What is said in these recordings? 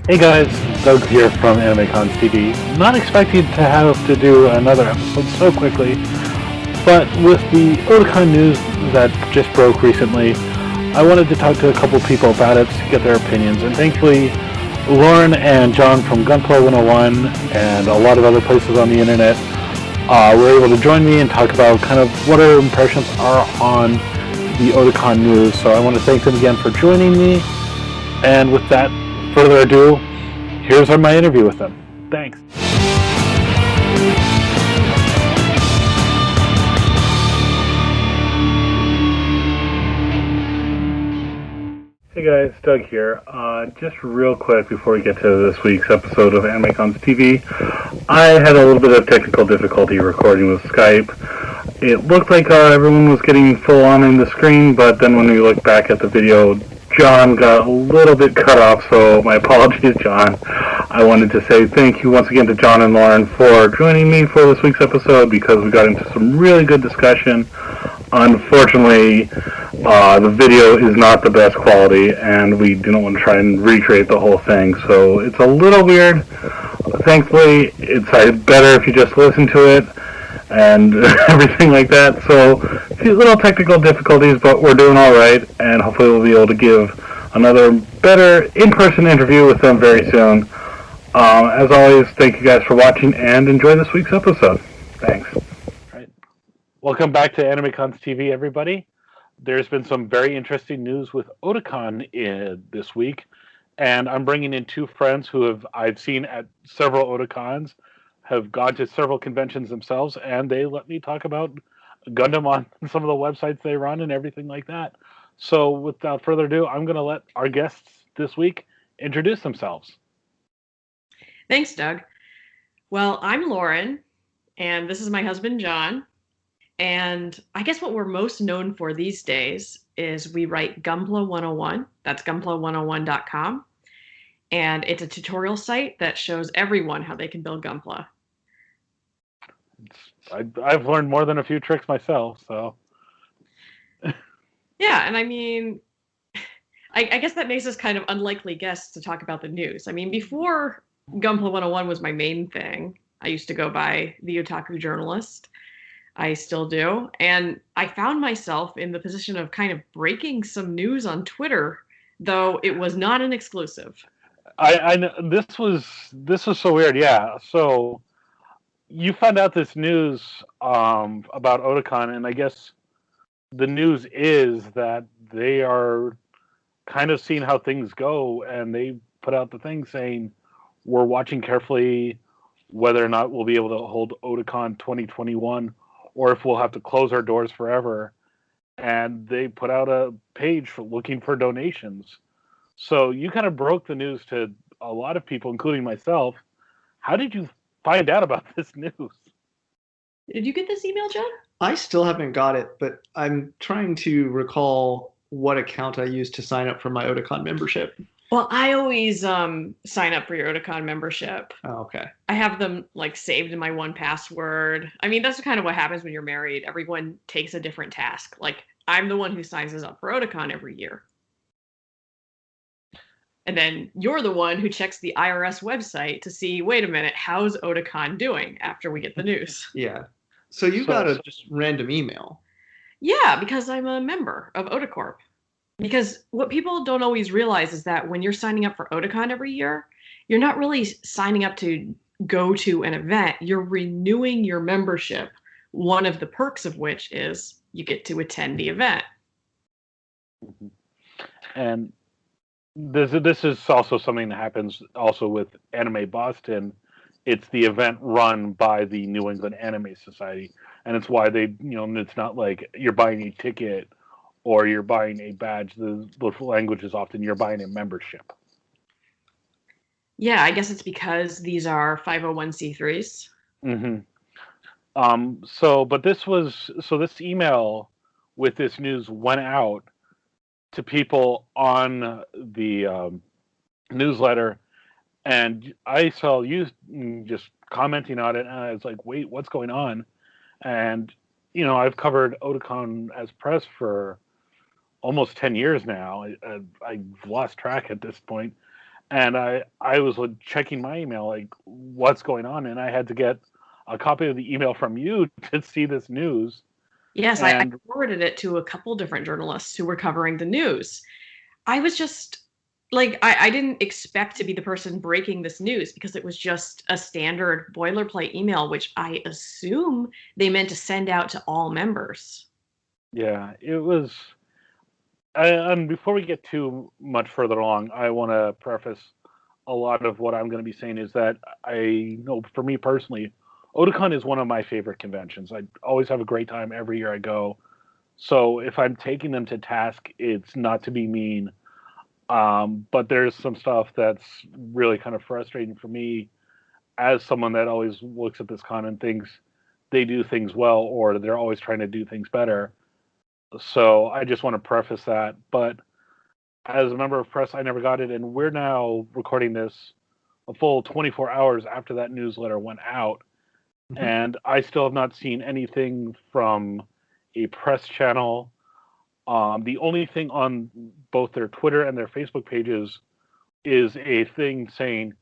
Hey guys, Doug here from AnimeCons TV. Not expecting to have to do another episode so quickly, but with the Otakon news that just broke recently, I wanted to talk to a couple people about it to get their opinions, and thankfully Lauren and John from Gunpla 101 and a lot of other places on the internet were able to join me and talk about kind of what our impressions are on the Otakon news. So I want to thank them again for joining me, and with that further ado, here's my interview with them. Thanks. Hey guys, Doug here. Just real quick before we get to this week's episode of AnimeCons TV, I had a little bit of technical difficulty recording with Skype. It looked like everyone was getting full on in the screen, but then when we looked back at the video, John got a little bit cut off, so my apologies, John. I wanted to say thank you once again to John and Lauren for joining me for this week's episode because we got into some really good discussion. Unfortunately, the video is not the best quality, and we didn't want to try and recreate the whole thing, so it's a little weird. Thankfully, it's better if you just listen to it and everything like that. So, a few little technical difficulties, but we're doing all right, and hopefully we'll be able to give another better in-person interview with them very soon. As always, thank you guys for watching, and enjoy this week's episode. Thanks. Right. Welcome back to AnimeCons TV, everybody. There's been some very interesting news with Otakon this week, and I'm bringing in two friends who I've seen at several Otakons, have gone to several conventions themselves, and they let me talk about Gundam on some of the websites they run and everything like that. So without further ado, I'm going to let our guests this week introduce themselves. Thanks, Doug. Well, I'm Lauren, and this is my husband, John. And I guess what we're most known for these days is we write Gunpla 101. That's gunpla101.com. And it's a tutorial site that shows everyone how they can build Gunpla. I've learned more than a few tricks myself, so. Yeah, and I mean, I guess that makes us kind of unlikely guests to talk about the news. I mean, before Gunpla 101 was my main thing, I used to go by the Otaku journalist. I still do. And I found myself in the position of kind of breaking some news on Twitter, though it was not an exclusive. I know this was so weird. Yeah. So you found out this news about Otakon, and I guess the news is that they are kind of seeing how things go, and they put out the thing saying we're watching carefully whether or not we'll be able to hold Otakon 2021 or if we'll have to close our doors forever. And they put out a page for looking for donations. So you kind of broke the news to a lot of people, including myself. How did you find out about this news? Did you get this email, John? I still haven't got it, but I'm trying to recall what account I used to sign up for my Otakon membership. Well, I always sign up for your Otakon membership. Oh, okay. I have them like saved in my 1Password. I mean, that's kind of what happens when you're married. Everyone takes a different task. Like, I'm the one who signs us up for Otakon every year. And then you're the one who checks the IRS website to see, wait a minute, how's Otakon doing after we get the news? Yeah. So you got a just random email. Yeah, because I'm a member of Otacorp. Because what people don't always realize is that when you're signing up for Otakon every year, you're not really signing up to go to an event. You're renewing your membership, one of the perks of which is you get to attend the event. And this is also something that happens also with Anime Boston. It's the event run by the New England Anime Society. And it's why it's not like you're buying a ticket or you're buying a badge. The language is often you're buying a membership. Yeah, I guess it's because these are 501c3s. Mm-hmm. But this email with this news went out to people on the newsletter, and I saw you just commenting on it, and I was like, wait, what's going on? And, I've covered Otakon as press for almost 10 years now. I've lost track at this point. And I was like, checking my email, like, what's going on? And I had to get a copy of the email from you to see this news. Yes, I And forwarded it to a couple different journalists who were covering the news. I was just like, I didn't expect to be the person breaking this news because it was just a standard boilerplate email, which I assume they meant to send out to all members. yeah, it was. And before we get too much further along, I want to preface a lot of what I'm going to be saying is that I know for me personally, Otakon is one of my favorite conventions. I always have a great time every year I go. So if I'm taking them to task, it's not to be mean. But there's some stuff that's really kind of frustrating for me as someone that always looks at this con and thinks they do things well or they're always trying to do things better. So I just want to preface that. But as a member of press, I never got it, and we're now recording this a full 24 hours after that newsletter went out, and I still have not seen anything from a press channel. The only thing on both their Twitter and their Facebook pages is a thing saying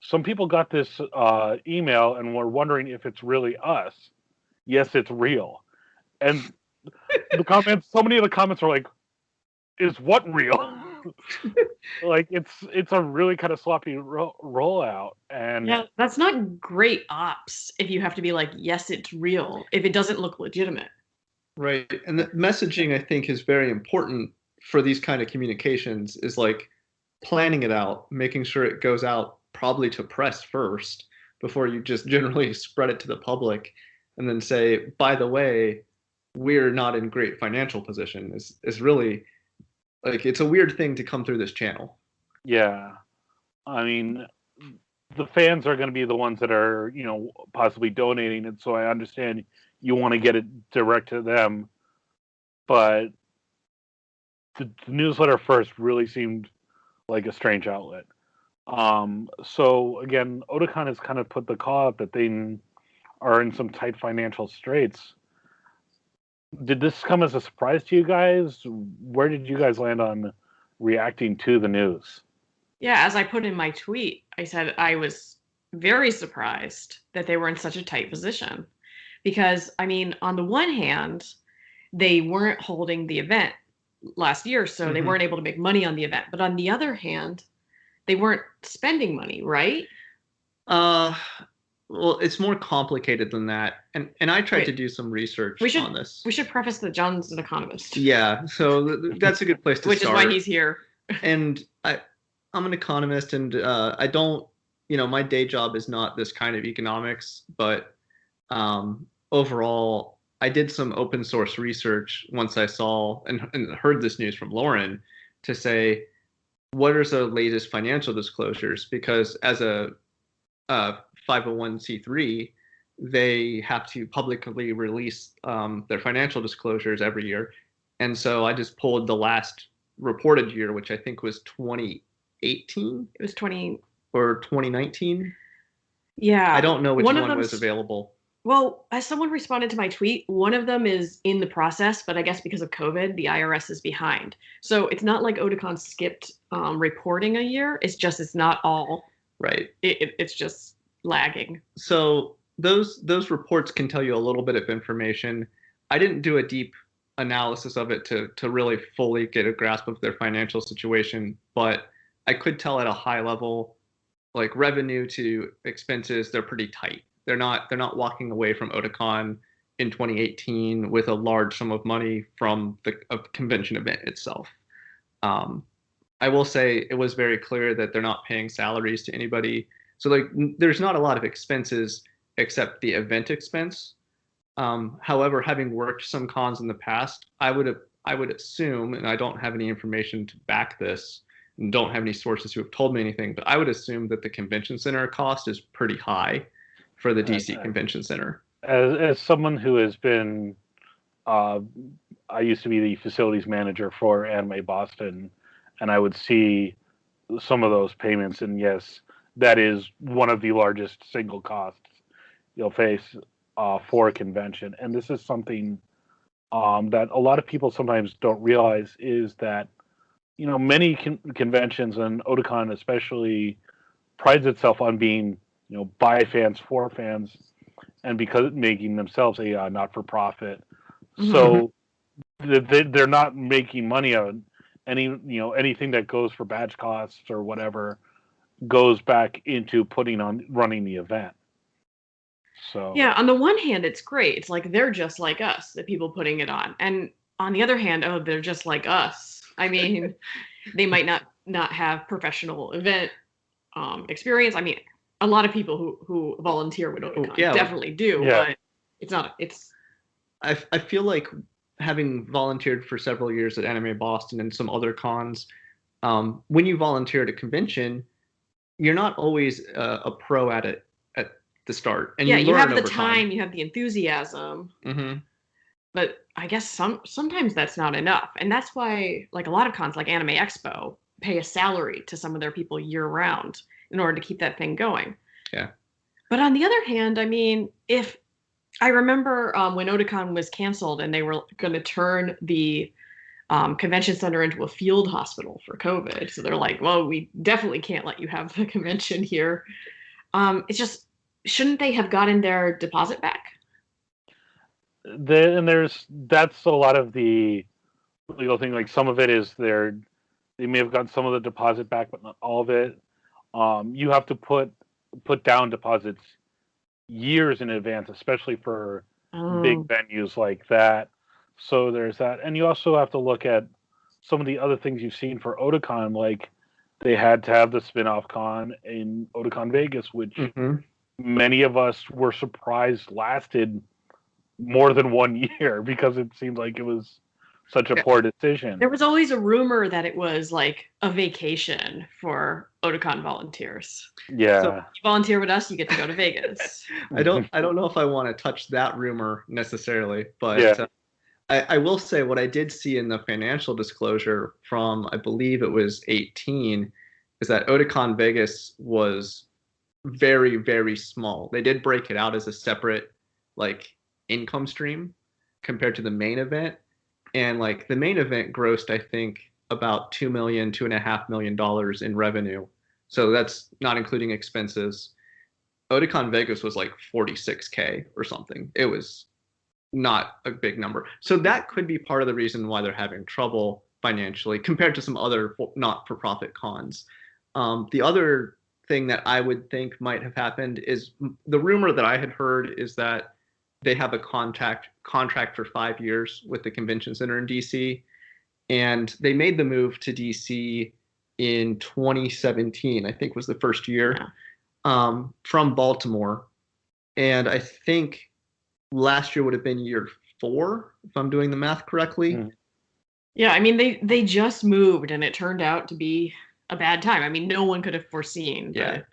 some people got this email and were wondering if it's really us. Yes, it's real. And the comments, so many of the comments are like, "Is what real?" Like it's a really kind of sloppy rollout, and Yeah, that's not great ops if you have to be like, yes, it's real, if it doesn't look legitimate. Right. And the messaging, I think, is very important for these kind of communications, is like planning it out, making sure it goes out probably to press first before you just generally spread it to the public and then say, by the way, we're not in great financial position is really like it's a weird thing to come through this channel. yeah, I mean, the fans are going to be the ones that are, possibly donating it. So I understand you want to get it direct to them, but the newsletter first really seemed like a strange outlet. So again, Otakon has kind of put the call out that they are in some tight financial straits. Did this come as a surprise to you guys? Where did you guys land on reacting to the news? Yeah, as I put in my tweet, I said I was very surprised that they were in such a tight position. Because, I mean, on the one hand, they weren't holding the event last year, so they weren't able to make money on the event. But on the other hand, they weren't spending money, right? Well, it's more complicated than that. And I tried to do some research on this. We should preface that John's an economist. Yeah, so that's a good place to Which start. Which is why he's here. And I'm an economist, and I don't, my day job is not this kind of economics, but overall, I did some open source research once I saw and heard this news from Lauren to say, what are the latest financial disclosures? Because as a 501c3, they have to publicly release their financial disclosures every year. And so I just pulled the last reported year, which I think was 2018. It was 20 or 2019. Yeah. I don't know which one was available. Well, as someone responded to my tweet, one of them is in the process, but I guess because of COVID, the IRS is behind. So it's not like Otakon skipped reporting a year. It's just it's not all right. It's just lagging. So those reports can tell you a little bit of information. I didn't do a deep analysis of it to really fully get a grasp of their financial situation, but I could tell at a high level, like revenue to expenses, they're pretty tight. They're not walking away from Otakon in 2018 with a large sum of money from the convention event itself. I will say it was very clear that they're not paying salaries to anybody. So like there's not a lot of expenses except the event expense. However, having worked some cons in the past, I would assume, and I don't have any information to back this, and don't have any sources who have told me anything, but I would assume that the convention center cost is pretty high for the DC Convention Center. As someone who has been, I used to be the facilities manager for Anime Boston, and I would see some of those payments, and yes, that is one of the largest single costs you'll face for a convention. And this is something that a lot of people sometimes don't realize is that, many conventions, and Otakon especially prides itself on being, by fans for fans, and because making themselves a not-for-profit. Mhm. So they're not making money on anything that goes for badge costs or whatever goes back into running the event. So Yeah, on the one hand, it's great. It's like they're just like us, the people putting it on. And on the other hand, oh, they're just like us. I mean, they might not have professional event experience. I mean, a lot of people who volunteer with Otakon definitely do, but it's. I feel like, having volunteered for several years at Anime Boston and some other cons, when you volunteer at a convention, you're not always a pro at it at the start, and you have the over time, you have the enthusiasm. Mm-hmm. But I guess sometimes that's not enough, and that's why like a lot of cons, like Anime Expo, pay a salary to some of their people year round in order to keep that thing going. Yeah. But on the other hand, I mean, if I remember when Otakon was canceled and they were going to turn the convention center into a field hospital for COVID, so they're like, well, we definitely can't let you have the convention here. It's just, shouldn't they have gotten their deposit back? That's a lot of the legal thing. Like, some of it is they may have gotten some of the deposit back, but not all of it. You have to put down deposits years in advance, especially for big venues like that. So there's that, and you also have to look at some of the other things you've seen for Otakon. Like, they had to have the spin-off con in Otakon Vegas, which many of us were surprised lasted more than 1 year, because it seemed like it was such a poor decision. There was always a rumor that it was like a vacation for Otakon volunteers. Yeah. So if you volunteer with us, you get to go to Vegas. I don't know if I want to touch that rumor necessarily, but I will say what I did see in the financial disclosure from, I believe it was 18, is that Otakon Vegas was very, very small. They did break it out as a separate income stream compared to the main event. And the main event grossed, I think, about $2.5 million in revenue. So that's not including expenses. Otakon Vegas was like 46K or something. It was not a big number. So that could be part of the reason why they're having trouble financially compared to some other not-for-profit cons. The other thing that I would think might have happened is, the rumor that I had heard is that they have a contract for 5 years with the convention center in DC, and they made the move to DC in 2017. I think was the first year, from Baltimore, and I think last year would have been year 4, if I'm doing the math correctly. Yeah, I mean, they just moved, and it turned out to be a bad time. I mean, no one could have foreseen. Yeah. But...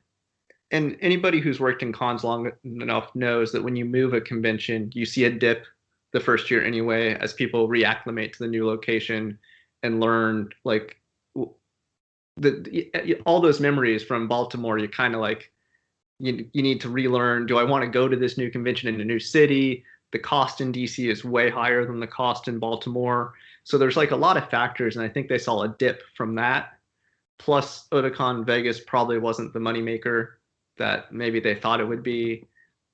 And anybody who's worked in cons long enough knows that when you move a convention, you see a dip the first year anyway, as people reacclimate to the new location and learn all those memories from Baltimore. You kind of you need to relearn. Do I want to go to this new convention in a new city? The cost in DC is way higher than the cost in Baltimore. So there's a lot of factors, and I think they saw a dip from that. Plus, Otakon Vegas probably wasn't the moneymaker that maybe they thought it would be,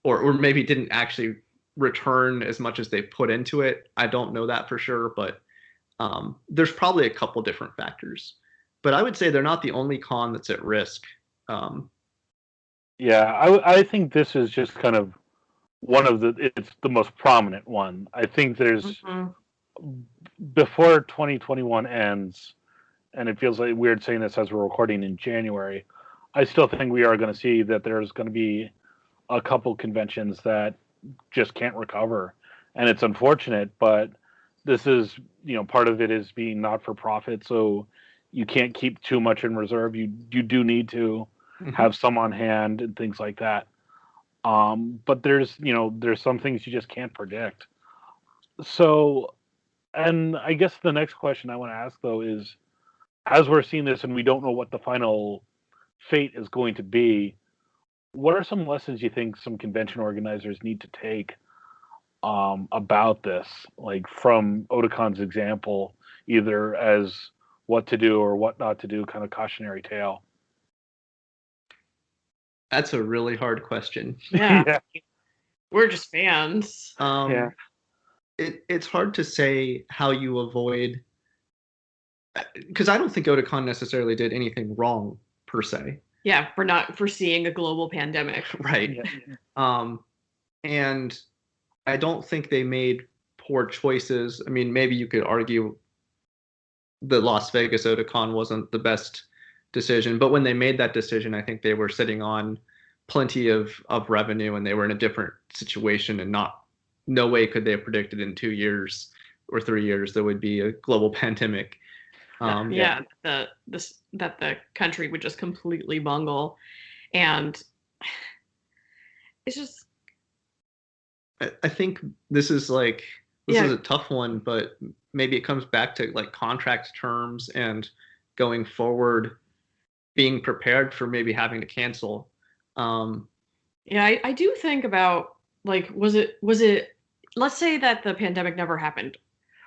or maybe didn't actually return as much as they put into it. I don't know that for sure, but there's probably a couple different factors. But I would say they're not the only con that's at risk. I think this is just kind of it's the most prominent one. I think there's, before 2021 ends, and it feels like weird saying this as we're recording in January, I still think we are going to see that there's going to be a couple conventions that just can't recover. And it's unfortunate, but this is, part of it is being not for profit. So you can't keep too much in reserve. You do need to have some on hand and things like that. But there's some things you just can't predict. So, and I guess the next question I want to ask, though, is, as we're seeing this and we don't know what the final fate is going to be, what are some lessons you think some convention organizers need to take about this, from Otakon's example, either as what to do or what not to do, kind of cautionary tale. That's a really hard question. Yeah. Yeah. We're just fans. Yeah. It's hard to say how you avoid, because I don't think Otakon necessarily did anything wrong per se. Yeah, for not foreseeing a global pandemic. Right. Yeah. And I don't think they made poor choices. I mean, maybe you could argue the Las Vegas Otakon wasn't the best decision, but when they made that decision, I think they were sitting on plenty of revenue and they were in a different situation, and no way could they have predicted in 2 years or 3 years there would be a global pandemic. That the country would just completely bungle, and it's just. I think this is a tough one, but maybe it comes back to like contract terms and going forward, being prepared for maybe having to cancel. I do think about, like, was it let's say that the pandemic never happened.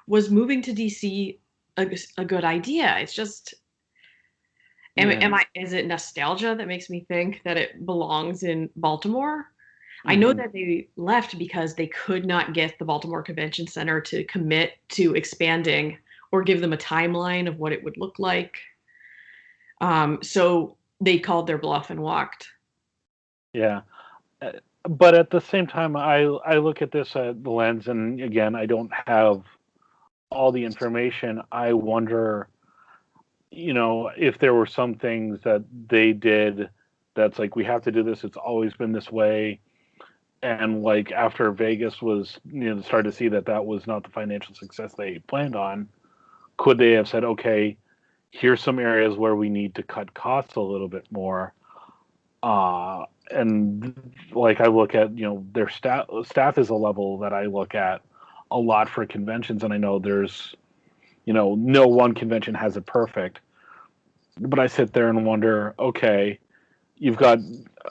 Was moving to DC a good idea? It's just, is it nostalgia that makes me think that it belongs in Baltimore? I know that they left because they could not get the Baltimore Convention Center to commit to expanding or give them a timeline of what it would look like. So they called their bluff and walked. Yeah. But at the same time, I look at this at the lens, and again, I don't have all the information. I wonder, if there were some things that they did that's like, we have to do this. It's always been this way. And like after Vegas was, started to see that was not the financial success they planned on, could they have said, okay, here's some areas where we need to cut costs a little bit more? And like I look at, their staff is a level that I look at a lot for conventions, and I know there's, no one convention has it perfect, but I sit there and wonder, okay, you've got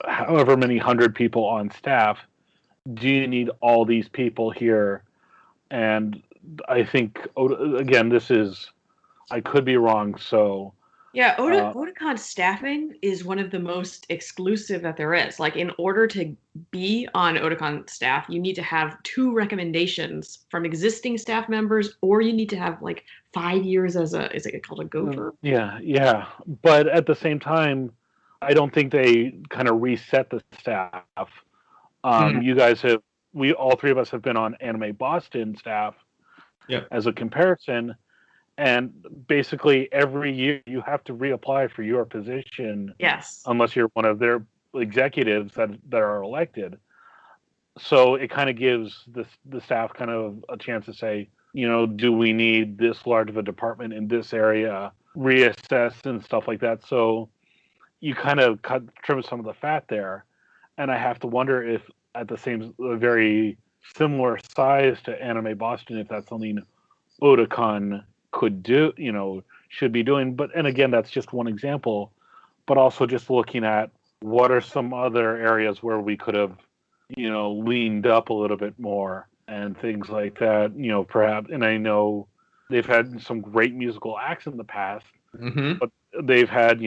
however many 100 people on staff. Do you need all these people here? And I think, again, I could be wrong. So yeah, Otakon staffing is one of the most exclusive that there is. Like, in order to be on Otakon staff, you need to have 2 recommendations from existing staff members, or you need to have like 5 years is it called a gopher? Yeah. But at the same time, I don't think they kind of reset the staff. You guys all 3 of us have been on Anime Boston staff as a comparison. And basically every year you have to reapply for your position. Yes. Unless you're one of their executives that are elected. So it kind of gives the staff kind of a chance to say, do we need this large of a department in this area, reassess and stuff like that. So you kind of trim some of the fat there. And I have to wonder if at the very similar size to Anime Boston, if that's something Otakon could do, should be doing. And again, that's just one example, but also just looking at what are some other areas where we could have, leaned up a little bit more and things like that, perhaps. And I know they've had some great musical acts in the past, but they've had,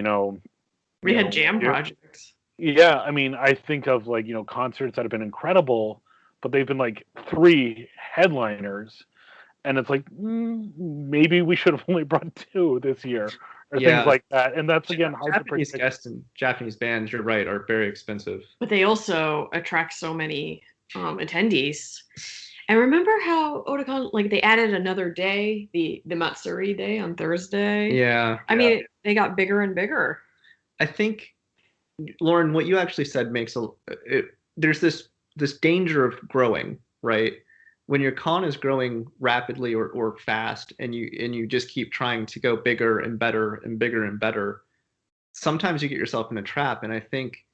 we had jam projects. Yeah, I mean, I think of like, concerts that have been incredible, but they've been like 3 headliners, and it's like, maybe we should have only brought 2 this year, or things like that. And that's, again, hard to predict. Japanese guests and Japanese bands, you're right, are very expensive. But they also attract so many attendees. And remember how Otakon, like, they added another day, the Matsuri Day on Thursday? Yeah. I mean, they got bigger and bigger. I think, Lauren, what you actually said there's this danger of growing, right? When your con is growing rapidly or fast, and you just keep trying to go bigger and better and bigger and better, sometimes you get yourself in a trap. And I think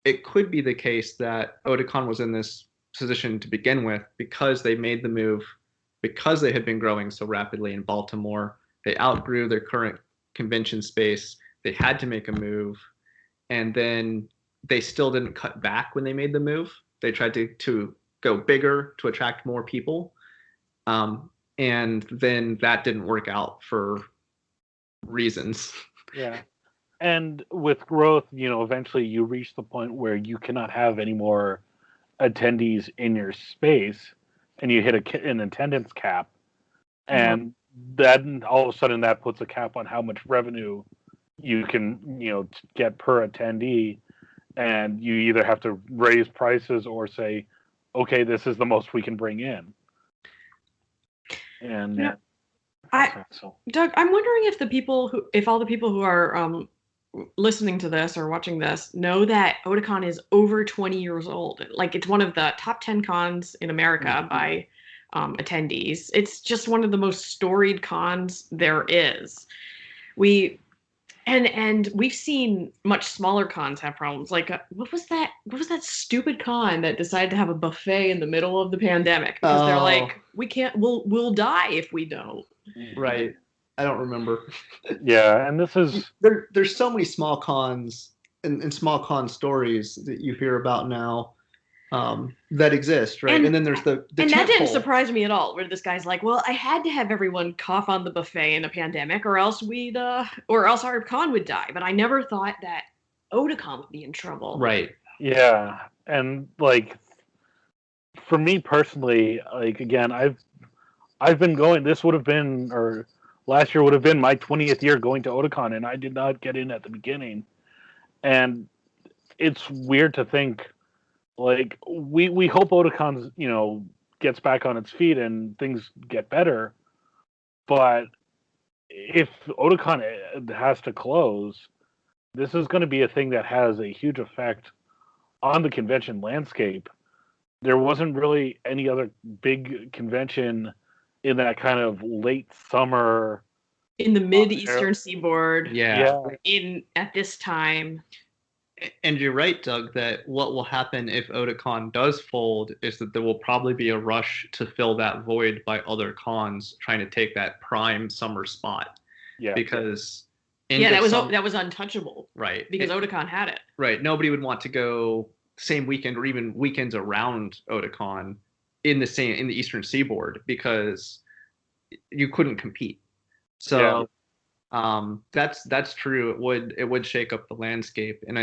it could be the case that Otakon was in this position to begin with because they made the move, because they had been growing so rapidly in Baltimore. They outgrew their current convention space. They had to make a move. And then they still didn't cut back when they made the move. They tried to go bigger to attract more people. And then that didn't work out for reasons. Yeah. And with growth, eventually you reach the point where you cannot have any more attendees in your space, and you hit an attendance cap, and then all of a sudden that puts a cap on how much revenue you can, get per attendee, and you either have to raise prices or say, okay, this is the most we can bring in. And Doug, I'm wondering if all the people who are listening to this or watching this know that Otakon is over 20 years old. Like, it's one of the top 10 cons in America by attendees. It's just one of the most storied cons there is. And we've seen much smaller cons have problems. Like, what was that stupid con that decided to have a buffet in the middle of the pandemic because they're like, we'll die if we don't. Right. I don't remember. Yeah, and this is there's so many small cons and small con stories that you hear about now that exist, right? And then there's the and that didn't surprise me at all. Where this guy's like, "Well, I had to have everyone cough on the buffet in a pandemic, or else our con would die." But I never thought that Otakon would be in trouble. Right. Yeah, and like for me personally, like again, I've been going. This would have been, or last year would have been my 20th year going to Otakon, and I did not get in at the beginning. And it's weird to think, like, we hope Otakon, gets back on its feet and things get better. But if Otakon has to close, this is going to be a thing that has a huge effect on the convention landscape. There wasn't really any other big convention in that kind of late summer, in the mid-eastern seaboard. Yeah. At this time. And you're right, Doug, that what will happen if Otakon does fold is that there will probably be a rush to fill that void by other cons trying to take that prime summer spot. Yeah. Because that was untouchable. Right. Because Otakon had it. Right. Nobody would want to go same weekend or even weekends around Otakon in the Eastern Seaboard because you couldn't compete. So that's true. It would shake up the landscape, and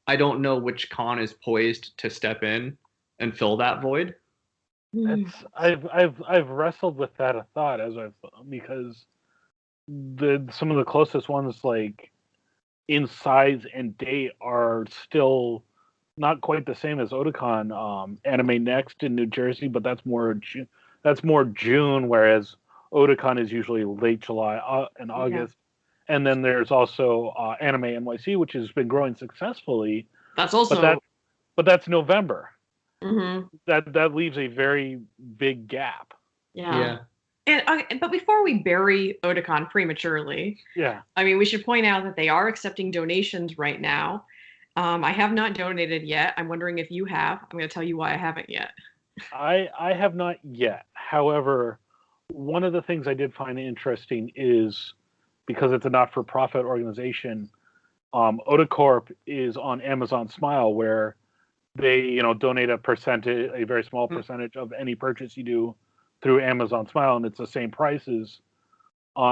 I don't know which con is poised to step in and fill that void. I've wrestled with that thought because some of the closest ones, like in size and date, are still not quite the same as Otakon. Anime Next in New Jersey, but that's more June, whereas Otakon is usually late July and August. And then there's also Anime NYC, which has been growing successfully. That's also, but that's November. Mm-hmm. That leaves a very big gap. Yeah. But before we bury Otakon prematurely, I mean, we should point out that they are accepting donations right now. I have not donated yet. I'm wondering if you have. I'm going to tell you why I haven't yet. I have not yet. However, one of the things I did find interesting is, because it's a not-for-profit organization, Otacorp is on Amazon Smile, where they donate a very small percentage of any purchase you do through Amazon Smile, and it's the same prices.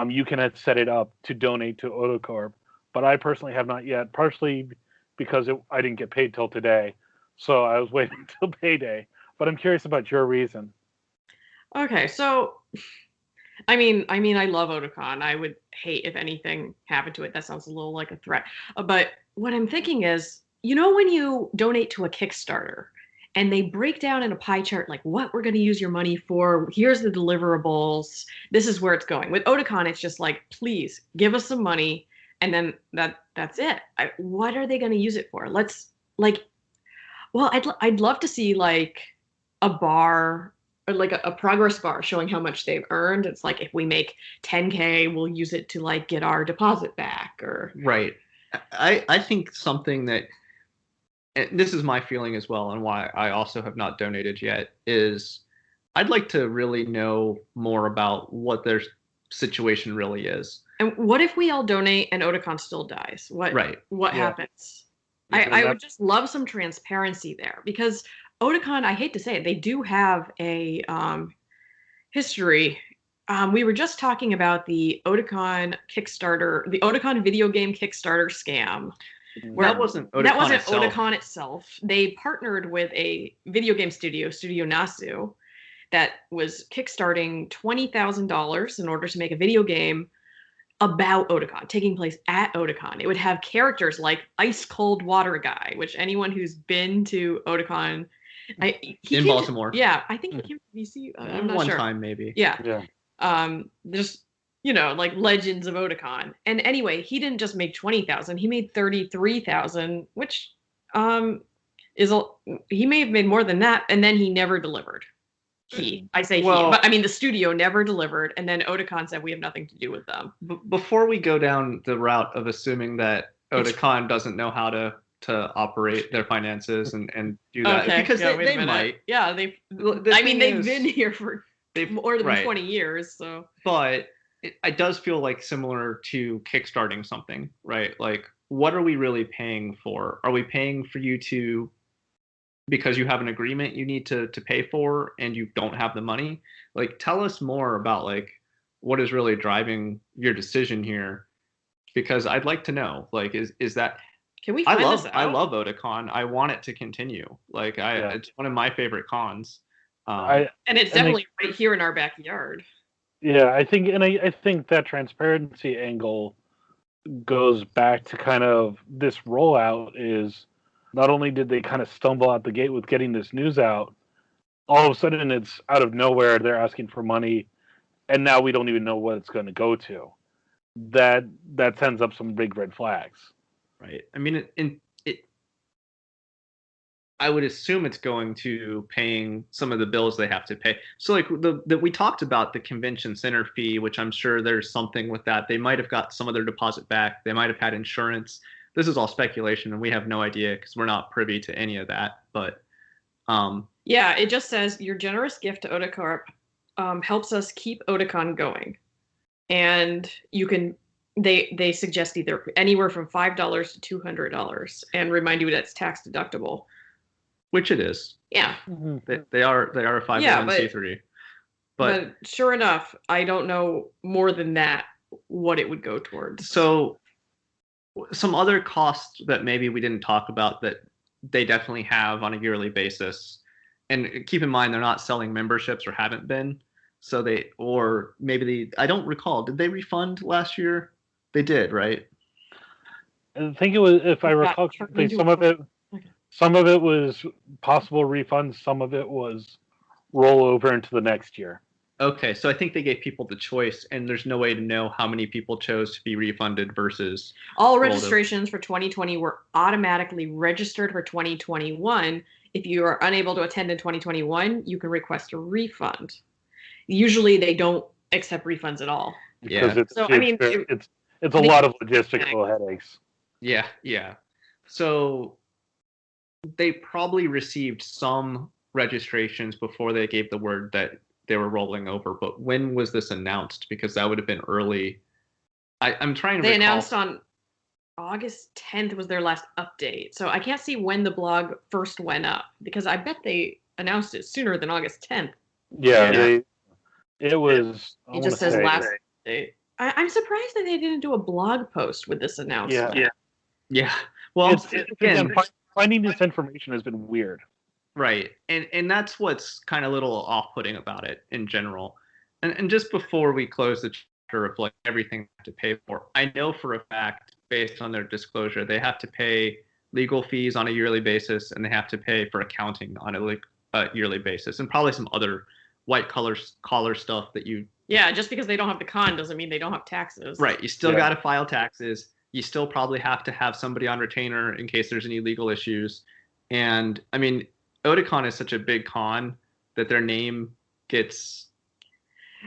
You can set it up to donate to Otacorp, but I personally have not yet, partially because I didn't get paid till today, so I was waiting till payday. But I'm curious about your reason. Okay, so I mean, I love Otakon. I would hate if anything happened to it. That sounds a little like a threat. But what I'm thinking is, when you donate to a Kickstarter and they break down in a pie chart like what we're going to use your money for, here's the deliverables, this is where it's going. With Otakon, it's just like, please give us some money, and then that's it. What are they going to use it for? I'd love to see like a bar, or like a progress bar showing how much they've earned. It's like, if we make 10K, we'll use it to like get our deposit back, or right. I think something that, and this is my feeling as well, and why I also have not donated yet, is I'd like to really know more about what their situation really is. And what if we all donate and Otakon still dies? What happens? I would just love some transparency there, because Otakon, I hate to say it, they do have a history We were just talking about the Otakon Kickstarter, the Otakon video game Kickstarter scam. That wasn't Otakon That wasn't itself. Otakon itself. They partnered with a video game studio, Studio Nasu, that was kickstarting $20,000 in order to make a video game about Otakon, taking place at Otakon. It would have characters like Ice Cold Water Guy, which anyone who's been to Otakon, in Baltimore. I think he came to DC. I'm not one sure. time maybe. Yeah. There's like legends of Otakon. And anyway, he didn't just make 20,000, he made 33,000, which he may have made more than that, and then he never delivered. But I mean the studio never delivered, and then Otakon said we have nothing to do with them. Before we go down the route of assuming that Otakon doesn't know how to operate their finances and do that, because they might. Yeah, they've been here for more than 20 years, so. But it does feel like similar to kickstarting something, right? Like, what are we really paying for? Are we paying for you to, because you have an agreement you need to pay for and you don't have the money? Like, tell us more about like what is really driving your decision here, because I'd like to know, like, is that, can we find this out? I love Otakon. I want it to continue. Like, it's one of my favorite cons. And it's definitely right here in our backyard. Yeah, I think that transparency angle goes back to kind of this rollout is not only did they kind of stumble out the gate with getting this news out, all of a sudden it's out of nowhere, they're asking for money, and now we don't even know what it's going to go to. That sends up some big red flags. Right. I mean, I would assume it's going to paying some of the bills they have to pay. So like we talked about the convention center fee, which I'm sure there's something with that. They might have got some of their deposit back. They might have had insurance. This is all speculation, and we have no idea because we're not privy to any of that. But it just says your generous gift to Otacorp helps us keep Otakon going, and you can. They suggest either anywhere from $5 to $200, and remind you that's tax deductible. Which it is. Yeah. They are a 501c3. But sure enough, I don't know more than that what it would go towards. So some other costs that maybe we didn't talk about that they definitely have on a yearly basis. And keep in mind, they're not selling memberships or haven't been. So I don't recall, did they refund last year? They did, right? I think it was, if I recall correctly, some of it was possible refunds, some of it was rollover into the next year. Okay, so I think they gave people the choice, and there's no way to know how many people chose to be refunded versus... All registrations for 2020 were automatically registered for 2021. If you are unable to attend in 2021, you can request a refund. Usually they don't accept refunds at all. Yeah. It's a lot of logistical headaches. Yeah. So they probably received some registrations before they gave the word that they were rolling over. But when was this announced? Because that would have been early. I'm trying to recall. They announced on August 10th was their last update. So I can't see when the blog first went up, because I bet they announced it sooner than August 10th. Yeah. It was... It just says last update. I'm surprised that they didn't do a blog post with this announcement. Yeah. Well, again, finding this information has been weird. Right. And that's what's kind of a little off-putting about it in general. And just before we close the chapter of like everything they have to pay for, I know for a fact, based on their disclosure, they have to pay legal fees on a yearly basis, and they have to pay for accounting on a yearly basis, and probably some other white collar stuff that you... Yeah, just because they don't have the con doesn't mean they don't have taxes. Right. You still got to file taxes. You still probably have to have somebody on retainer in case there's any legal issues. And I mean, Otakon is such a big con that their name gets...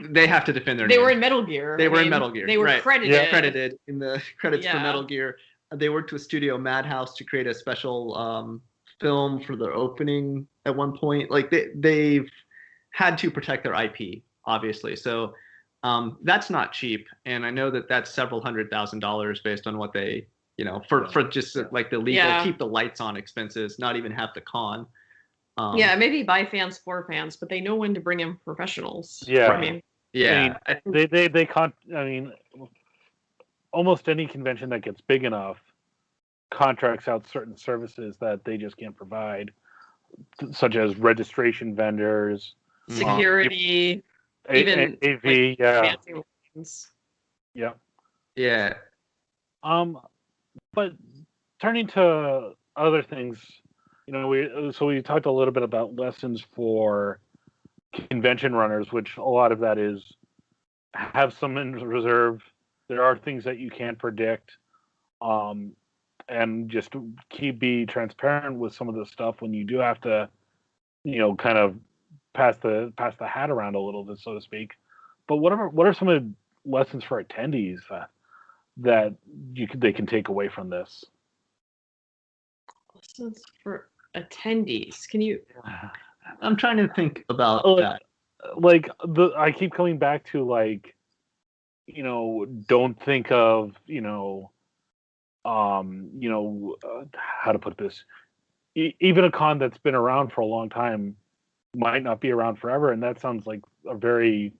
They have to defend their name. They were in Metal Gear. They were in Metal Gear. They were credited. Yeah, credited in the credits for Metal Gear. They worked with Studio Madhouse to create a special film for their opening at one point. Like they've had to protect their IP, obviously. So that's not cheap. And I know that that's several $100,000 based on what they, for just like the legal, keep the lights on expenses, not even have the con. Maybe by fans for fans, but they know when to bring in professionals. Yeah. I mean, Yeah, I mean, almost any convention that gets big enough contracts out certain services that they just can't provide, such as registration vendors, security, even like AV, yeah, fancy lines. yeah. yeah. But turning to other things, we talked a little bit about lessons for convention runners, which a lot of that is have some in reserve. There are things that you can't predict, and just be transparent with some of the stuff when you do have to, kind of pass the hat around a little bit, so to speak. But what are some of the lessons for attendees that they can take away from this? Lessons for attendees. Can you? I'm trying to think about that. Like I keep coming back to don't think of how to put this. Even a con that's been around for a long time might not be around forever, and that sounds like a very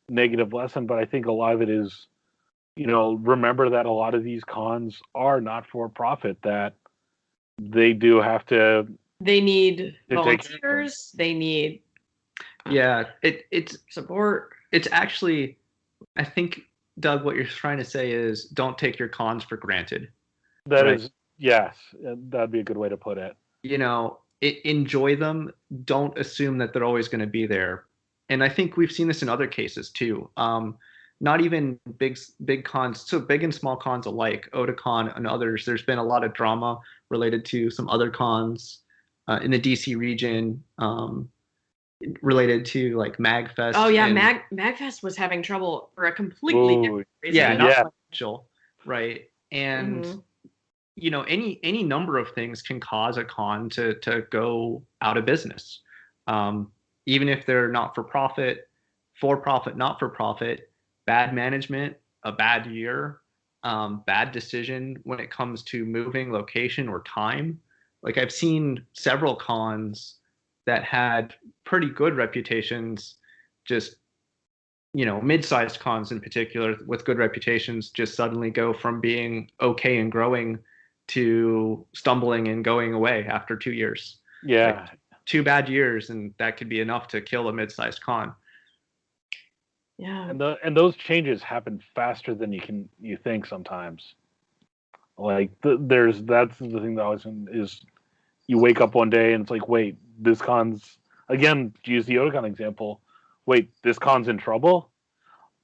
negative lesson. But I think a lot of it is, remember that a lot of these cons are not for profit. That they do have to. They need volunteers. They need. It's support. It's actually, I think, Doug, what you're trying to say is don't take your cons for granted. That is, yes, that'd be a good way to put it. Enjoy them. Don't assume that they're always going to be there. And I think we've seen this in other cases too. Not even big cons, so big and small cons alike, Otakon and others. There's been a lot of drama related to some other cons in the DC region. Related to like MagFest. Oh yeah, MagFest was having trouble for a completely different reason. Yeah, not financial, right? And any number of things can cause a con to go out of business, even if they're not for profit, not for profit, bad management, a bad year, bad decision when it comes to moving location or time. Like I've seen several cons that had pretty good reputations, just mid-sized cons in particular with good reputations just suddenly go from being okay and growing to stumbling and going away after 2 years. Yeah, like 2 bad years, and that could be enough to kill a mid-sized con. Yeah, and those changes happen faster than you think sometimes. Like that's the thing that always is. You wake up one day and it's like, wait, this con's again. To use the Otakon example, wait, this con's in trouble.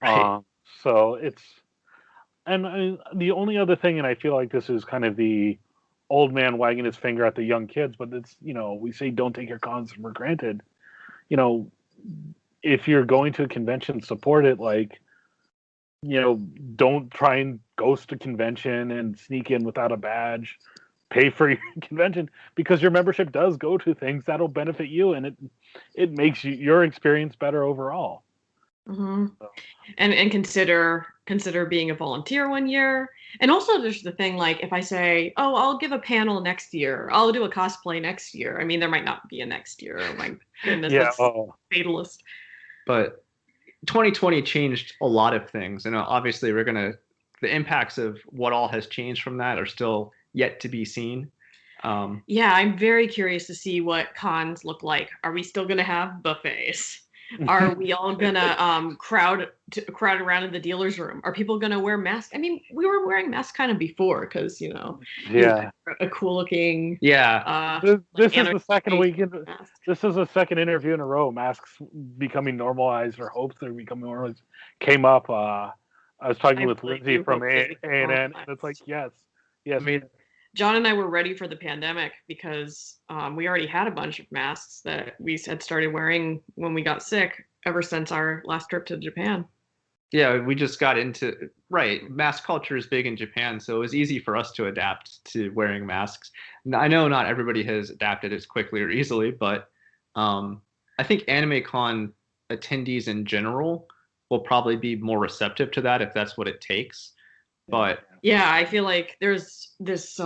Right. So it's, and I mean, the only other thing, and I feel like this is kind of the old man wagging his finger at the young kids, but it's we say don't take your cons for granted. If you're going to a convention, support it. Like, don't try and ghost a convention and sneak in without a badge. Pay for your convention because your membership does go to things that'll benefit you, and it makes your experience better overall. Mm-hmm. So. And consider being a volunteer one year. And also there's the thing, like if I say, oh, I'll give a panel next year, I'll do a cosplay next year. I mean, there might not be a next year. Oh my goodness, that's fatalist. But 2020 changed a lot of things, and obviously the impacts of what all has changed from that are still yet to be seen. Yeah, I'm very curious to see what cons look like. Are we still going to have buffets? Are we all going to crowd around in the dealer's room? Are people going to wear masks? I mean, we were wearing masks kind of before because, yeah, a cool looking. Yeah. This is the second weekend. This is the second interview in a row. Masks becoming normalized, or hopes they're becoming normalized, came up. I was talking with Lindsay from ANN, and it's like, yes. I mean, John and I were ready for the pandemic because we already had a bunch of masks that we had started wearing when we got sick ever since our last trip to Japan. Yeah, we just got into, mask culture is big in Japan, so it was easy for us to adapt to wearing masks. I know not everybody has adapted as quickly or easily, but I think AnimeCon attendees in general will probably be more receptive to that if that's what it takes. But yeah, I feel like there's this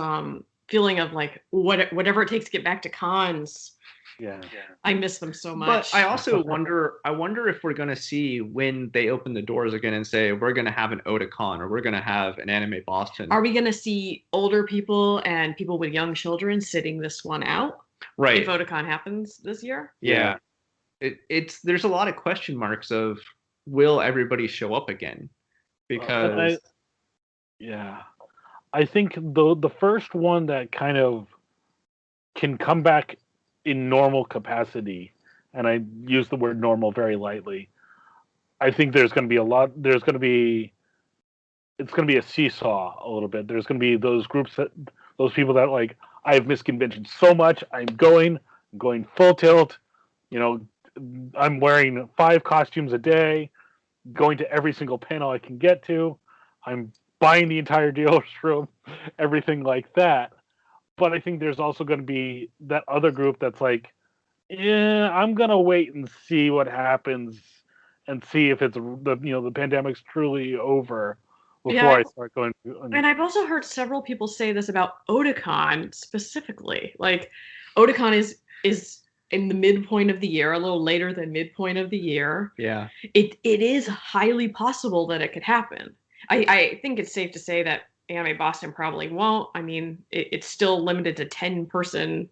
feeling of like whatever it takes to get back to cons. Yeah. I miss them so much. But I also wonder if we're going to see when they open the doors again and say we're going to have an Otakon or we're going to have an Anime Boston. Are we going to see older people and people with young children sitting this one out? Right. If Otakon happens this year? Yeah. It's there's a lot of question marks of will everybody show up again? Because I think the first one that kind of can come back in normal capacity, and I use the word normal very lightly, I think there's going to be it's going to be a seesaw a little bit. There's going to be those groups those people that like, I've missed conventions so much, I'm going full tilt, I'm wearing 5 costumes a day, going to every single panel I can get to, I'm buying the entire dealer's room, everything like that. But I think there's also going to be that other group that's like, yeah, I'm going to wait and see what happens and see if it's the pandemic's truly over before I start going. And I've also heard several people say this about Otakon specifically. Like, Otakon is in the midpoint of the year, a little later than midpoint of the year. Yeah. It is highly possible that it could happen. I think it's safe to say that Anime Boston probably won't. I mean, it's still limited to 10-person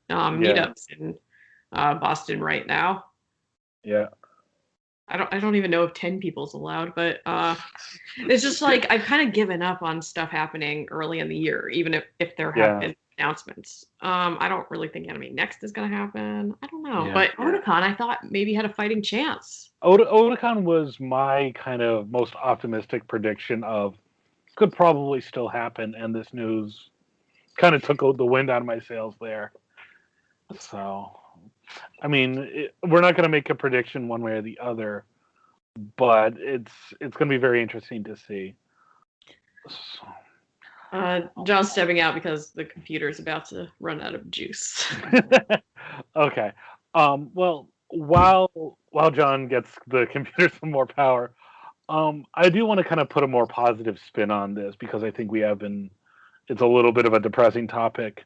meetups in Boston right now. Yeah. I don't even know if 10 people's allowed, but it's just like I've kind of given up on stuff happening early in the year, even if there have been announcements. I don't really think Anime Next is going to happen. I don't know. But Otakon, I thought maybe had a fighting chance. Otakon was my kind of most optimistic prediction of could probably still happen, and this news kind of took the wind out of my sails there. So, I mean, we're not going to make a prediction one way or the other, but it's going to be very interesting to see. So. John's stepping out because the computer's about to run out of juice. Okay. Well, while John gets the computer some more power, I do want to kind of put a more positive spin on this because I think it's a little bit of a depressing topic.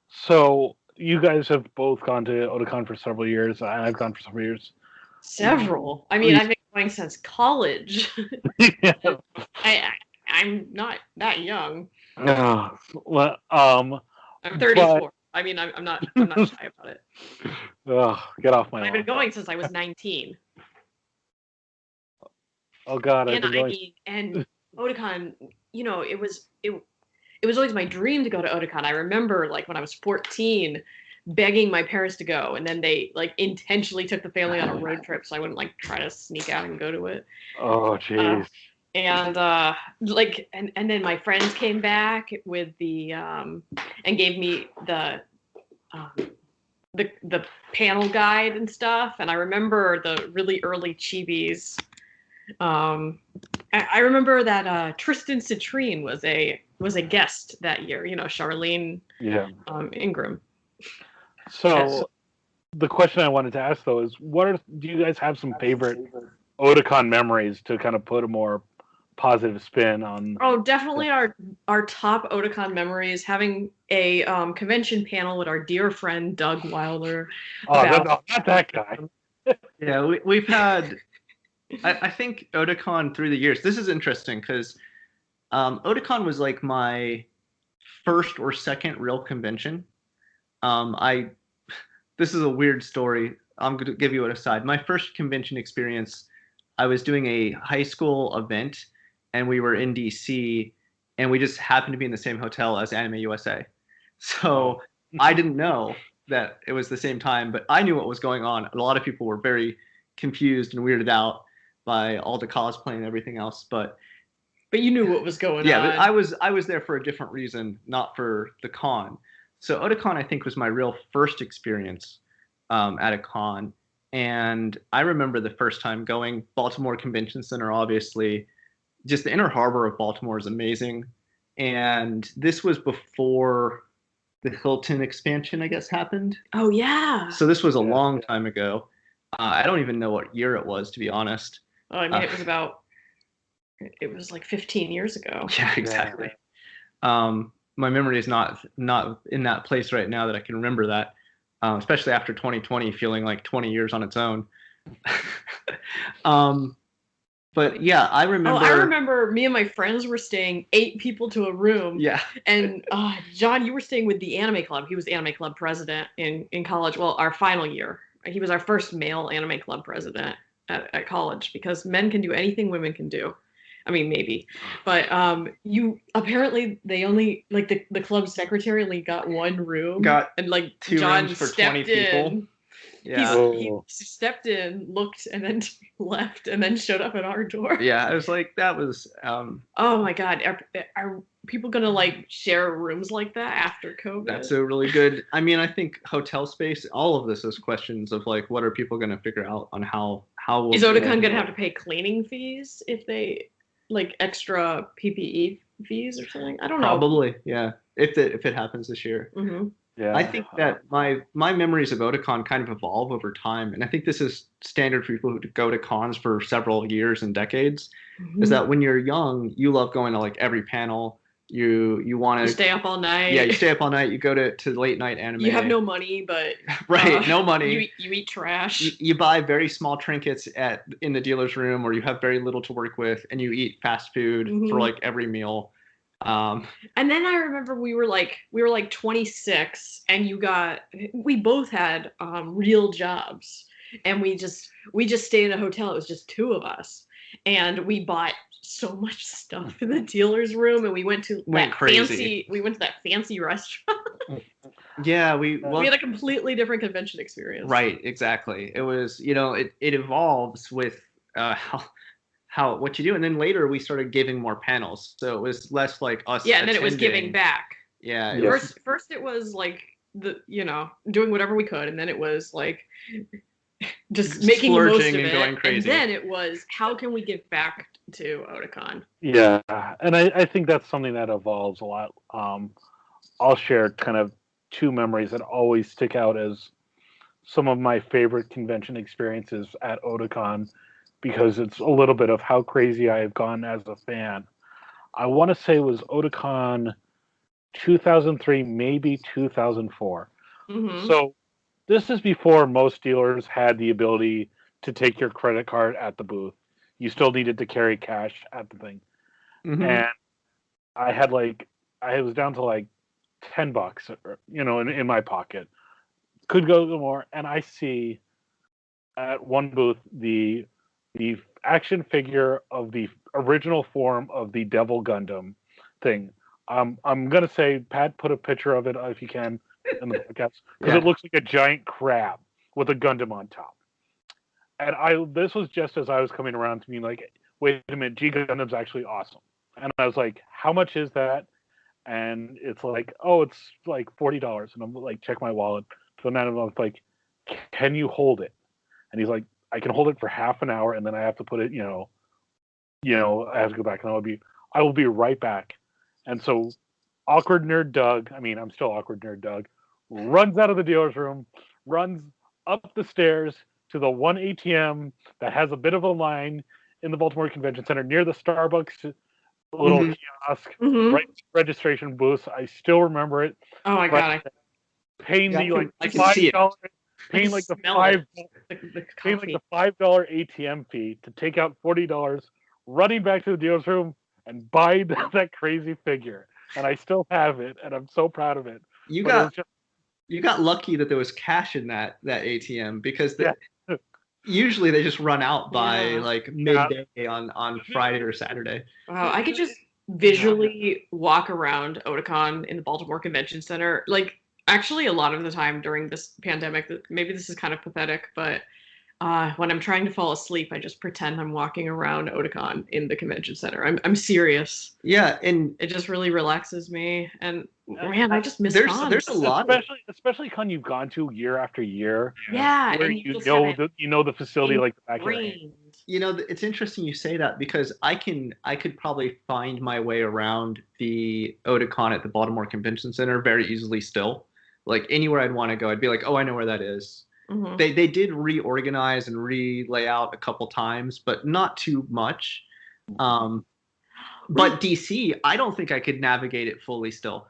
So you guys have both gone to Otakon for several years. I've gone for several years. Several? I mean, I've been going since college. Yeah. I'm not that young. Well, I'm 34. I mean, I'm not shy about it. Get off my lawn. I've been going since I was 19. Oh God! And and Otakon, it was always my dream to go to Otakon. I remember like when I was 14, begging my parents to go, and then they like intentionally took the family on a road trip so I wouldn't like try to sneak out and go to it. Oh jeez. And then my friends came back with the and gave me the panel guide and stuff, and I remember the really early chibis. I remember that Tristan Citrine was a guest that year. Charlene Ingram. So the question I wanted to ask though is, do you guys have some favorite Otakon memories to kind of put a more positive spin on? Oh, definitely our top Otakon memories, having a convention panel with our dear friend Doug Wilder. Not that guy. Yeah, we've had. I think Otakon through the years. This is interesting because Otakon was like my first or second real convention. This is a weird story. I'm going to give you an aside. My first convention experience, I was doing a high school event, and we were in DC, and we just happened to be in the same hotel as Anime USA. So I didn't know that it was the same time, but I knew what was going on. A lot of people were very confused and weirded out by all the cosplay and everything else, but you knew what was going on. Yeah, but I was there for a different reason, not for the con. So Otakon, I think, was my real first experience at a con, and I remember the first time going. Baltimore Convention Center, obviously, just the inner harbor of Baltimore is amazing, and this was before the Hilton expansion, I guess, happened. Oh yeah. So this was a long time ago. I don't even know what year it was, to be honest. Oh, I mean, it was like 15 years ago. Yeah, exactly. my memory is not in that place right now that I can remember that, especially after 2020 feeling like 20 years on its own. um, but yeah, I remember. Oh, I remember me and my friends were staying 8 people to a room. Yeah. And John, you were staying with the anime club. He was the anime club president in college. Well, our final year. He was our first male anime club president at college, because men can do anything women can do. I mean, maybe, but you apparently they only, like, the club secretary only got one room, and like 2 John rooms for stepped 20 people. in. Yeah. He stepped in, looked, and then left, and then showed up at our door. Yeah, I was like, that was. Oh my God, are people gonna like share rooms like that after COVID? That's a really good. I mean, I think hotel space. All of this is questions of like, what are people going to figure out on how is Otakon gonna have to pay cleaning fees if they, like, extra PPE fees or something? I don't know. Probably, yeah. If it happens this year. Mm-hmm. Yeah. I think that my memories of Otakon kind of evolve over time, and I think this is standard for people who go to cons for several years and decades. Mm-hmm. Is that when you're young, you love going to like every panel. You want to stay up all night. Yeah, you stay up all night. You go to late night anime. You have no money, but right, no money. You eat trash. You buy very small trinkets in the dealer's room, or you have very little to work with, and you eat fast food for like every meal. And then I remember we were like 26, and we both had real jobs, and we just stayed in a hotel. It was just 2 of us, and we bought so much stuff in the dealer's room, and we went to that fancy restaurant. Yeah, we had a completely different convention experience. Right, exactly. It was, it evolves with how what you do, and then later we started giving more panels, so it was less like us. Yeah, and then it was giving back. Yeah. First it was like doing whatever we could, and then it was like just making the most of it, going crazy. And then it was, how can we give back to Otakon? Yeah, and I think that's something that evolves a lot. I'll share kind of 2 memories that always stick out as some of my favorite convention experiences at Otakon, because it's a little bit of how crazy I have gone as a fan. I want to say it was Otakon 2003, maybe 2004. Mm-hmm. So this is before most dealers had the ability to take your credit card at the booth. You still needed to carry cash at the thing. Mm-hmm. And I was down to like $10, in my pocket. Could go more. And I see at one booth the action figure of the original form of the Devil Gundam thing. I'm gonna say, Pat, put a picture of it if you can in the podcast, because it looks like a giant crab with a Gundam on top. And this was just as I was coming around to being like, wait a minute, G Gundam's actually awesome. And I was like, how much is that? And it's like, oh, it's like $40. And I'm like, check my wallet. So now I'm like, can you hold it? And he's like, I can hold it for half an hour, and then I have to put it, I have to go back, and I will be right back. And so awkward nerd Doug, I'm still awkward nerd Doug, runs out of the dealer's room, runs up the stairs to the one ATM that has a bit of a line in the Baltimore Convention Center near the Starbucks little kiosk, right registration booth. I still remember it. Oh my God. Paying the $5, paying like the $5 ATM fee to take out $40, running back to the dealer's room and buy that crazy figure. And I still have it, and I'm so proud of it. You got lucky that there was cash in that ATM, because usually they just run out by like midday on Friday or Saturday. Wow, I could just visually walk around Otakon in the Baltimore Convention Center. Like, actually, a lot of the time during this pandemic, maybe this is kind of pathetic, but when I'm trying to fall asleep, I just pretend I'm walking around Otakon in the convention center. I'm serious. Yeah, and it just really relaxes me. And man, I just miss cons. There's a lot, especially con you've gone to year after year. Yeah, where and you know the facility like the back of your hand. It's interesting you say that, because I could probably find my way around the Otakon at the Baltimore Convention Center very easily still. Like, anywhere I'd want to go, I'd be like, oh, I know where that is. Mm-hmm. They did reorganize and relay out a couple times, but not too much. But DC, I don't think I could navigate it fully still.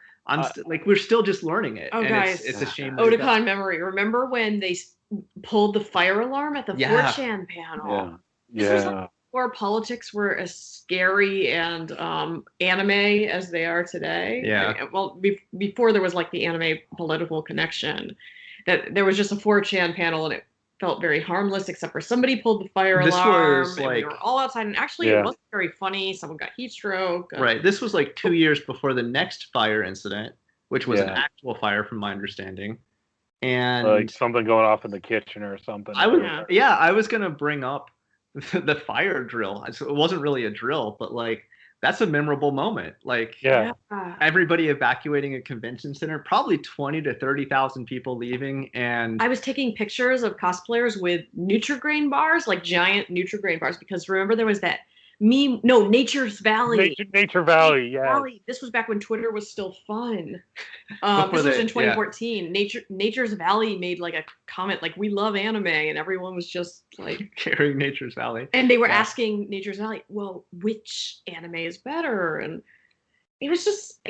we're still just learning it. Oh, and guys, it's a shame. That Otakon memory. Remember when they pulled the fire alarm at the 4chan panel? Yeah. This was before politics were as scary and anime as they are today. Yeah. Well, before there was like the anime political connection, that there was just a 4chan panel and it felt very harmless, except for somebody pulled the fire alarm and we were all outside. And actually, it wasn't very funny. Someone got heat stroke. Right. This was like 2 years before the next fire incident, which was an actual fire, from my understanding. And like something going off in the kitchen or something. I was gonna bring up the fire drill. So it wasn't really a drill, but like that's a memorable moment. Like everybody evacuating a convention center, probably 20 to 30,000 people leaving. And I was taking pictures of cosplayers with Nutri-Grain bars, like giant Nutri-Grain bars, because remember there was that meme, Nature's Valley. Nature Valley, yeah. This was back when Twitter was still fun. This was in 2014. Nature's Valley made like a comment like, we love anime, and everyone was just like carrying Nature's Valley. And they were asking Nature's Valley, well, which anime is better? And it was just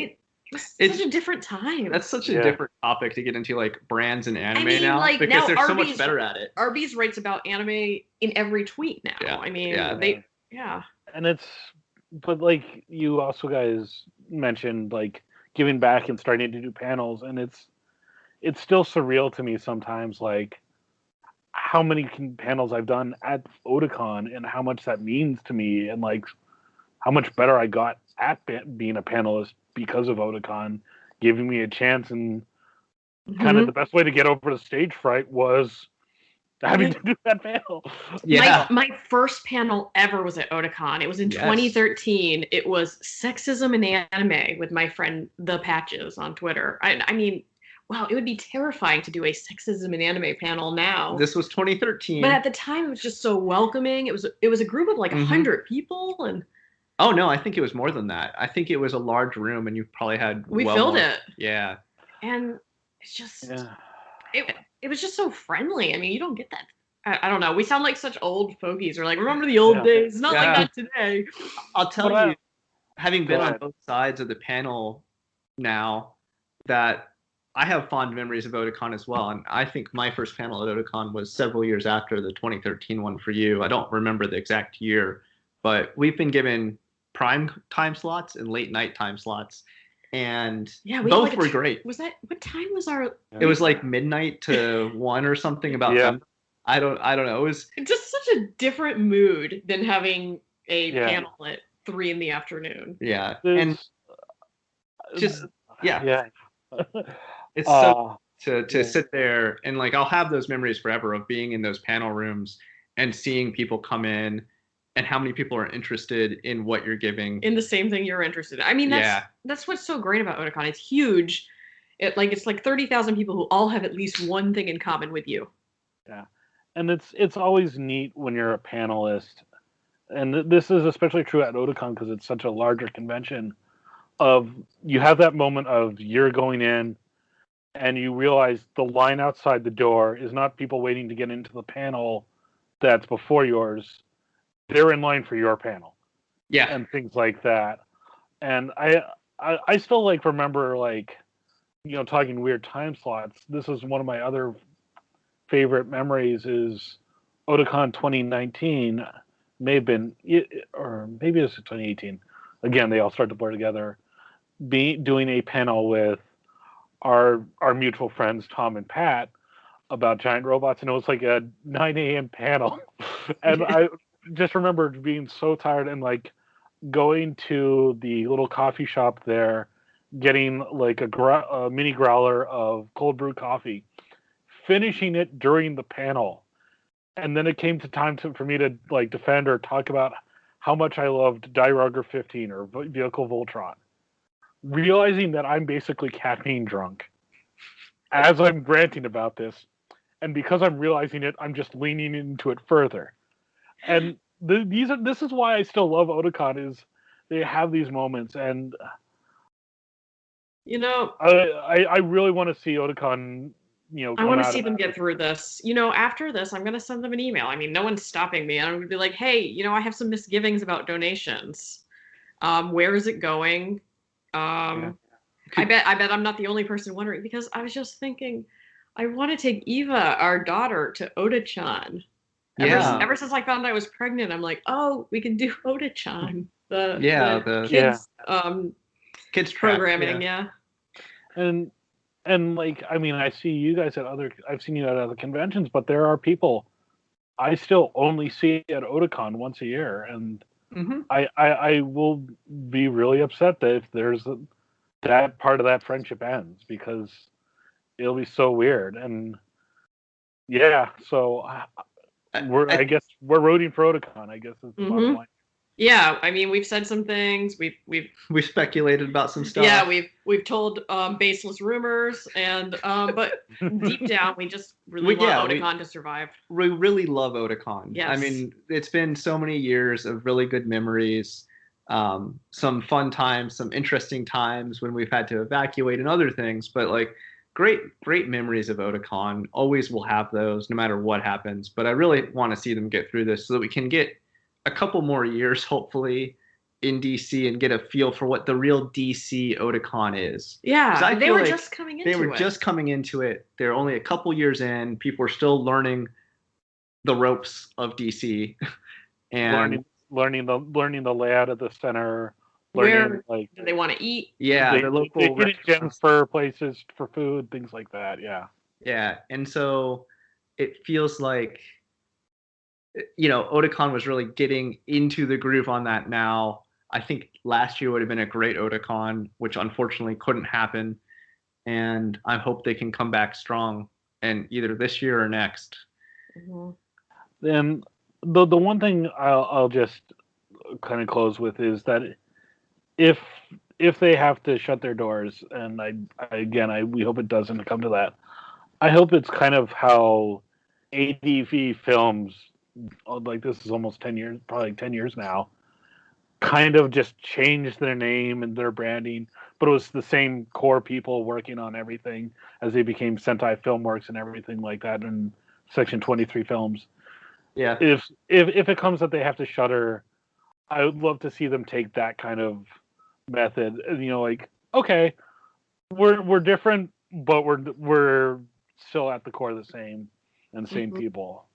such a different time. That's such a different topic to get into, like brands and anime now, like, because now they're so much better at it. Arby's writes about anime in every tweet now. Yeah. I mean, And but like you also guys mentioned, like giving back and starting to do panels, and it's still surreal to me sometimes, like how many panels I've done at Otakon and how much that means to me, and like how much better I got at being a panelist because of Otakon giving me a chance. And kind of the best way to get over the stage fright was having to do that panel. Yeah. My first panel ever was at Otakon. It was in 2013. It was sexism in anime with my friend The Patches on Twitter. I mean, wow, it would be terrifying to do a sexism in anime panel now. This was 2013. But at the time, it was just so welcoming. It was a group of like 100 people. And oh, no, I think it was more than that. I think it was a large room and you probably had we filled it. Yeah. And it's just... It was just so friendly. I mean, you don't get that. I don't know. We sound like such old fogies. We're like, remember the old days? It's not like that today. I'll tell you, having been on both sides of the panel now, that I have fond memories of Otakon as well. And I think my first panel at Otakon was several years after the 2013 one for you. I don't remember the exact year, but we've been given prime time slots and late night time slots. And both were great. Was that, what time was our... It was like midnight to 1 or something about that. I don't know. It was just such a different mood than having a panel at 3 in the afternoon. Yeah. And just, it's so to sit there and like, I'll have those memories forever of being in those panel rooms and seeing people come in and how many people are interested in what you're giving. In the same thing you're interested in. I mean, that's what's so great about Otakon. It's huge. It's like 30,000 people who all have at least one thing in common with you. Yeah. And it's always neat when you're a panelist. And this is especially true at Otakon because it's such a larger convention. Of you have that moment of you're going in and you realize the line outside the door is not people waiting to get into the panel that's before yours. They're in line for your panel. Yeah. And things like that. And I still like remember, like, you know, talking weird time slots. This is one of my other favorite memories is Otakon 2019. May have been, or maybe it was 2018. Again, they all start to blur together. Doing a panel with our mutual friends Tom and Pat about giant robots, and it was like a 9 a.m. panel. And I just remember being so tired and like going to the little coffee shop there, getting like a mini growler of cold brew coffee, finishing it during the panel. And then it came to time for me to like defend or talk about how much I loved Die Rugger 15 or Vehicle Voltron. Realizing that I'm basically caffeine drunk as I'm ranting about this. And because I'm realizing it, I'm just leaning into it further. And this is why I still love Otakon, is they have these moments. And you know, I really want to see Otakon, you know, I want to see them get through this. You know, after this, I'm going to send them an email. I mean, no one's stopping me. I'm going to be like, hey, you know, I have some misgivings about donations. Where is it going? I bet I'm not the only person wondering, because I was just thinking, I want to take Eva, our daughter, to Otakon. Yeah. Ever since I found I was pregnant, I'm like, oh, we can do Otakon, Yeah, the the kids kids track, programming, yeah. And like, I mean, I see you guys I've seen you at other conventions, but there are people I still only see at Otakon once a year, and hmm I will be really upset that if that part of that friendship ends, because it'll be so weird. And yeah, so I guess we're rooting for Otakon, I guess is the bottom line. Yeah, I mean, we've said some things. We've speculated about some stuff. Yeah, we've told baseless rumors, and but deep down, we just really want Otakon to survive. We really love Otakon. Yes. I mean, it's been so many years of really good memories, some fun times, some interesting times when we've had to evacuate and other things, but like great memories of Otakon. Always will have those no matter what happens. But I really want to see them get through this so that we can get a couple more years, hopefully, in DC and get a feel for what the real DC Otakon is. Yeah, they were just coming into it. They were just coming into it. They're only a couple years in. People are still learning the ropes of DC and learning the layout of the center. Where do they want to eat? Yeah, the local gems for places for food, things like that. Yeah. Yeah, and so it feels like, you know, Otakon was really getting into the groove on that now. I think last year would have been a great Otakon, which unfortunately couldn't happen. And I hope they can come back strong, and either this year or next. Mm-hmm. And the one thing I'll just kind of close with is that if they have to shut their doors, and we hope it doesn't come to that. I hope it's kind of how ADV Films, like this is almost 10 years, probably 10 years now, kind of just changed their name and their branding, but it was the same core people working on everything as they became Sentai Filmworks and everything like that, and Section 23 Films. Yeah. If it comes that they have to shutter, I would love to see them take that kind of method. You know, like, okay, we're different, but we're still at the core the same people.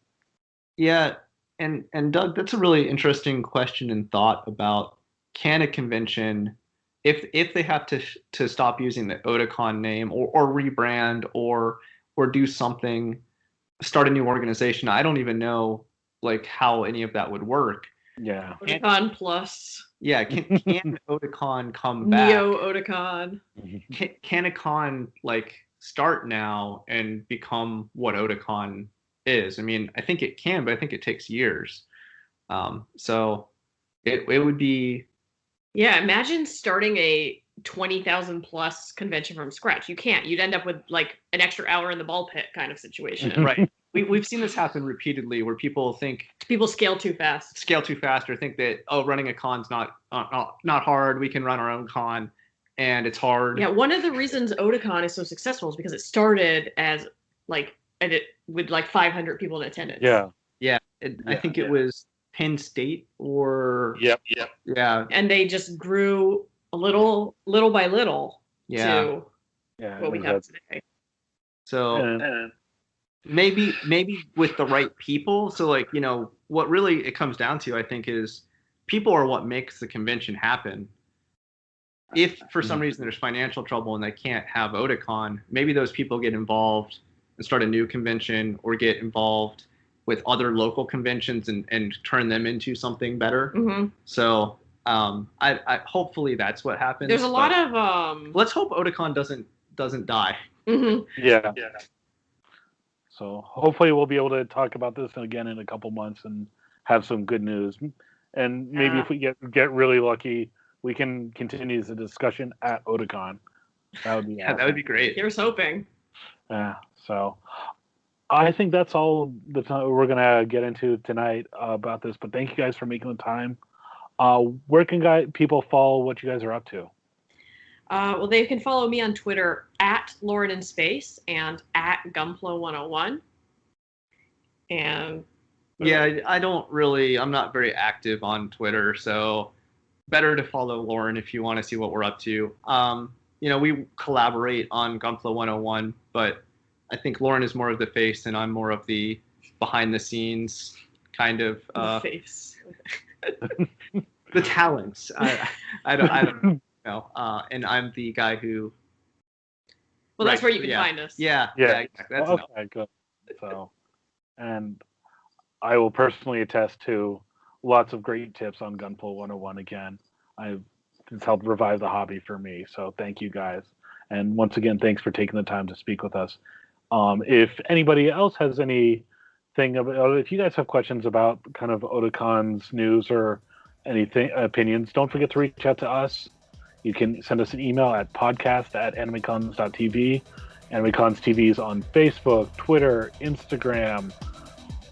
Yeah, and Doug, that's a really interesting question and thought about, can a convention, if they have to stop using the Otakon name or rebrand or do something, start a new organization. I don't even know like how any of that would work. Yeah. Otakon Plus. Yeah, can Otakon come back? Neo Otakon. Can a con like start now and become what Otakon is? I mean, I think it can, but I think it takes years. So it would be. Yeah, imagine starting a 20,000 plus convention from scratch. You can't. You'd end up with like an extra hour in the ball pit kind of situation. Right. We've seen this happen repeatedly where people scale too fast. Or think that, oh, running a con's not hard. We can run our own con, and it's hard. Yeah, one of the reasons Otakon is so successful is because it started as with 500 people in attendance. Yeah. I think it was Penn State or. Yep. Yeah. And they just grew a little by little to what we have today. So. Maybe with the right people. So like, you know, what really it comes down to, I think, is people are what makes the convention happen. If for some reason there's financial trouble and they can't have Otakon, maybe those people get involved and start a new convention or get involved with other local conventions and turn them into something better. Mm-hmm. So I hopefully that's what happens. There's a lot of let's hope Otakon doesn't die. Mm-hmm. Yeah. So hopefully we'll be able to talk about this again in a couple months and have some good news. And maybe if we get really lucky, we can continue the discussion at Otakon. That would be awesome. That would be great. Here's hoping. Yeah. So I think that's all the time we're gonna get into tonight about this. But thank you guys for making the time. Where can people follow what you guys are up to? Well, they can follow me on Twitter at Lauren in Space and at Gunpla101. And yeah, I'm not very active on Twitter, so better to follow Lauren if you want to see what we're up to. we collaborate on Gunpla 101, but I think Lauren is more of the face and I'm more of the behind the scenes kind of The face. the talents. I don't know. And I'm the guy who. Well, that's where you can find us. Yeah. Yeah. That's Okay, good. So, and I will personally attest to lots of great tips on Gunpla 101 again. It's helped revive the hobby for me. So thank you guys. And once again, thanks for taking the time to speak with us. If anybody else has anything about, if you guys have questions about kind of Otakon's news or anything, opinions, don't forget to reach out to us. You can send us an email at podcast@animecons.tv. AnimeCons TV is on Facebook, Twitter, Instagram.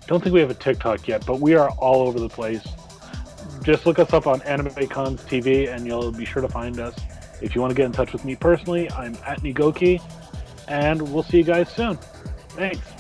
Don't think we have a TikTok yet, but we are all over the place. Just look us up on AnimeCons TV and you'll be sure to find us. If you want to get in touch with me personally, I'm at Nigoki, and we'll see you guys soon. Thanks.